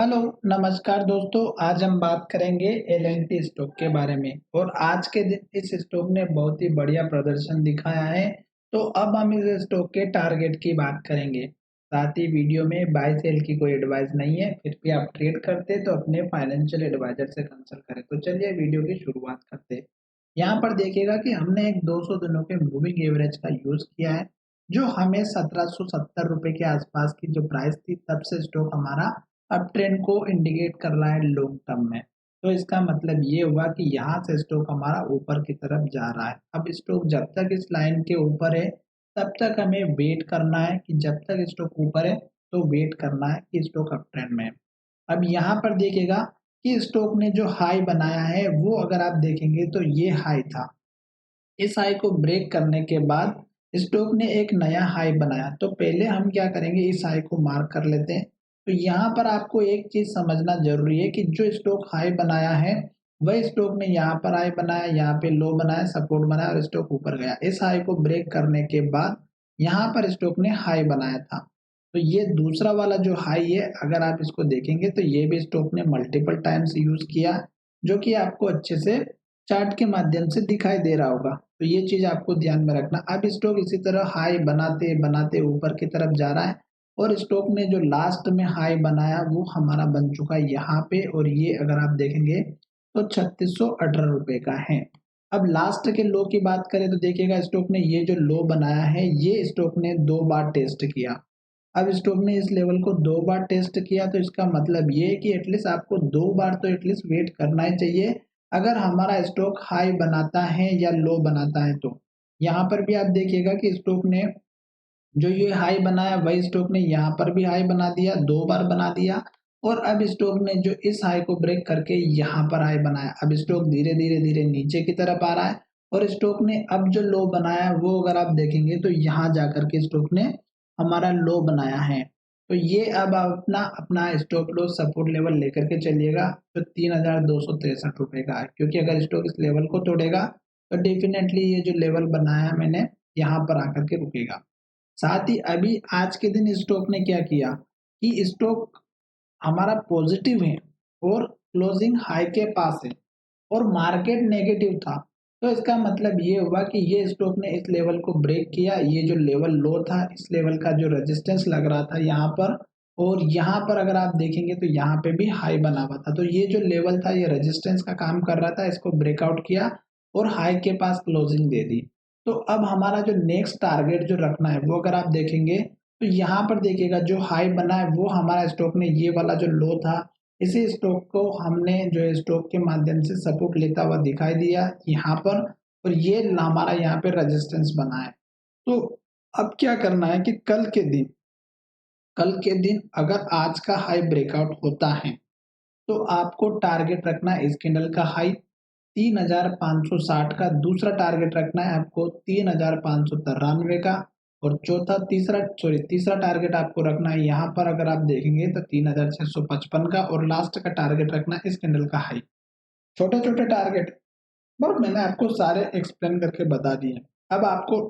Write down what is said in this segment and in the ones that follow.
Hello, नमस्कार दोस्तों। आज हम बात करेंगे एल&टी स्टॉक के बारे में और आज के दिन इस स्टॉक ने बहुत ही बढ़िया प्रदर्शन दिखाया है। तो अब हम इस स्टॉक के टारगेट की बात करेंगे। साथ ही वीडियो में बाय सेल की कोई एडवाइस नहीं है, फिर भी आप ट्रेड करते तो अपने फाइनेंशियल एडवाइजर से कंसल्ट करें। तो चलिए वीडियो की शुरुआत करते हैं। यहाँ पर देखिएगा कि हमने एक 200 दिनों के मूविंग एवरेज का यूज किया है, जो हमें 1770 रुपए के आसपास की जो प्राइस थी तब से स्टॉक हमारा अब ट्रेंड को इंडिकेट कर रहा है लॉन्ग टर्म में। तो इसका मतलब ये हुआ कि यहाँ से स्टॉक हमारा ऊपर की तरफ जा रहा है। अब स्टॉक जब तक इस लाइन के ऊपर है तब तक हमें वेट करना है कि जब तक स्टॉक ऊपर है तो वेट करना है कि स्टॉक अप ट्रेंड में है। अब यहाँ पर देखिएगा कि स्टॉक ने जो हाई बनाया है वो अगर आप देखेंगे तो ये हाई था। इस हाई को ब्रेक करने के बाद स्टॉक ने एक नया हाई बनाया। तो पहले हम क्या करेंगे, इस हाई को मार्क कर लेते हैं। तो यहाँ पर आपको एक चीज समझना जरूरी है कि जो स्टॉक हाई बनाया है वह स्टॉक ने यहाँ पर हाई बनाया, यहाँ पे लो बनाया, सपोर्ट बनाया और स्टॉक ऊपर गया। इस हाई को ब्रेक करने के बाद यहाँ पर स्टॉक ने हाई बनाया था। तो ये दूसरा वाला जो हाई है, अगर आप इसको देखेंगे तो ये भी स्टॉक ने मल्टीपल टाइम्स यूज किया, जो कि आपको अच्छे से चार्ट के माध्यम से दिखाई दे रहा होगा। तो ये चीज आपको ध्यान में रखना। अब स्टॉक इसी तरह हाई बनाते बनाते ऊपर की तरफ जा रहा है और स्टॉक ने जो लास्ट में हाई बनाया वो हमारा बन चुका है यहाँ पे, और ये अगर आप देखेंगे तो 3618 रुपए का है। अब लास्ट के लो की बात करें तो देखिएगा स्टॉक ने ये जो लो बनाया है ये स्टॉक ने 2 बार टेस्ट किया। अब स्टॉक ने इस लेवल को 2 बार टेस्ट किया, तो इसका मतलब ये है कि एटलीस्ट आपको 2 बार तो एटलीस्ट वेट करना ही चाहिए अगर हमारा स्टॉक हाई बनाता है या लो बनाता है। तो यहाँ पर भी आप देखिएगा कि स्टॉक ने जो ये हाई बनाया वही स्टॉक ने यहाँ पर भी हाई बना दिया, 2 बार बना दिया। और अब स्टॉक ने जो इस हाई को ब्रेक करके यहाँ पर हाई बनाया। अब स्टॉक धीरे धीरे धीरे नीचे की तरफ आ रहा है और स्टॉक ने अब जो लो बनाया वो अगर आप देखेंगे तो यहाँ जाकर के स्टॉक ने हमारा लो बनाया है। तो ये अब आप अपना अपना स्टॉप लॉस सपोर्ट लेवल लेकर के चलिएगा। तो 3263 रुपए का है, क्योंकि अगर स्टॉक इस लेवल को तोड़ेगा तो डेफिनेटली ये जो लेवल बनाया मैंने यहाँ पर आकर के रुकेगा। साथ ही अभी आज के दिन स्टॉक ने क्या किया कि स्टॉक हमारा पॉजिटिव है और क्लोजिंग हाई के पास है और मार्केट नेगेटिव था। तो इसका मतलब ये हुआ कि ये स्टॉक ने इस लेवल को ब्रेक किया। ये जो लेवल लो था, इस लेवल का जो रेजिस्टेंस लग रहा था यहाँ पर, और यहाँ पर अगर आप देखेंगे तो यहाँ पे भी हाई बना हुआ था। तो ये जो लेवल था ये रेजिस्टेंस का काम कर रहा था, इसको ब्रेकआउट किया और हाई के पास क्लोजिंग दे दी। तो अब हमारा जो नेक्स्ट टारगेट जो रखना है वो अगर आप देखेंगे तो यहाँ पर देखिएगा जो हाई बना है वो हमारा स्टॉक ने ये वाला जो लो था, इसी स्टॉक को हमने जो है स्टॉक के माध्यम से सपोर्ट लेता हुआ दिखाई दिया यहाँ पर, और ये हमारा यहाँ पे रेजिस्टेंस बना है। तो अब क्या करना है कि कल के दिन अगर आज का हाई ब्रेकआउट होता है तो आपको टारगेट रखना है इस कैंडल का हाई 3560 का। दूसरा टारगेट रखना है आपको 3593 का। और तीसरा टारगेट आपको रखना है यहाँ पर अगर आप देखेंगे तो 3655 का। और लास्ट का टारगेट रखना है इस कैंडल का हाई। छोटे छोटे टारगेट पर मैंने आपको सारे एक्सप्लेन करके बता दिए। अब आपको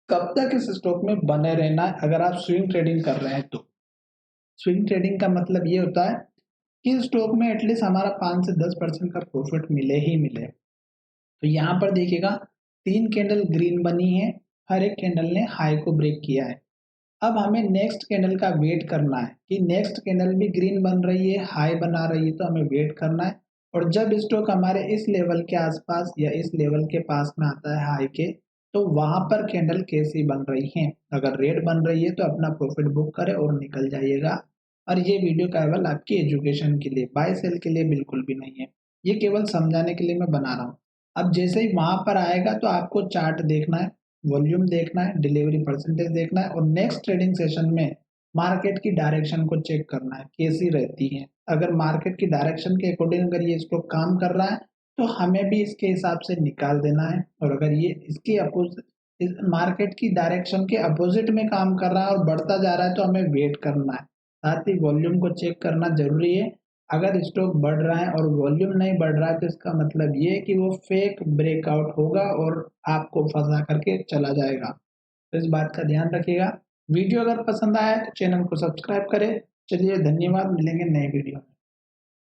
कब तक इस स्टॉक में बने रहना है अगर आप स्विंग ट्रेडिंग कर रहे हैं तो। स्विंग ट्रेडिंग का मतलब ये होता है कि स्टॉक में एटलीस्ट हमारा 5 से 10% का प्रॉफिट मिले ही मिले। तो यहाँ पर देखिएगा 3 कैंडल ग्रीन बनी है, हर एक कैंडल ने हाई को ब्रेक किया है। अब हमें नेक्स्ट कैंडल का वेट करना है कि नेक्स्ट कैंडल भी ग्रीन बन रही है, हाई बना रही है, तो हमें वेट करना है। और जब स्टॉक हमारे इस लेवल के आसपास या इस लेवल के पास में आता है हाई के, तो वहां पर कैंडल कैसी बन रही है। अगर रेड बन रही है तो अपना प्रॉफिट बुक करें और निकल जाइएगा। और ये वीडियो केवल आपकी एजुकेशन के लिए, बाय सेल के लिए बिल्कुल भी नहीं है। ये केवल समझाने के लिए मैं बना रहा हूँ। अब जैसे ही वहां पर आएगा तो आपको चार्ट देखना है, वॉल्यूम देखना है, डिलीवरी परसेंटेज देखना है और नेक्स्ट ट्रेडिंग सेशन में मार्केट की डायरेक्शन को चेक करना है कैसी रहती है। अगर मार्केट की डायरेक्शन के अकॉर्डिंग अगर ये स्टॉक काम कर रहा है तो हमें भी इसके हिसाब से निकाल देना है। और अगर ये इसके अपोजिट, इस मार्केट की डायरेक्शन के अपोजिट में काम कर रहा है और बढ़ता जा रहा है तो हमें वेट करना है। साथ ही वॉल्यूम को चेक करना जरूरी है। अगर स्टॉक बढ़ रहा है और वॉल्यूम नहीं बढ़ रहा है तो इसका मतलब ये है कि वो फेक ब्रेकआउट होगा और आपको फंसा करके चला जाएगा। तो इस बात का ध्यान रखिएगा। वीडियो अगर पसंद आया तो चैनल को सब्सक्राइब करें चलिए धन्यवाद, मिलेंगे नए वीडियो में।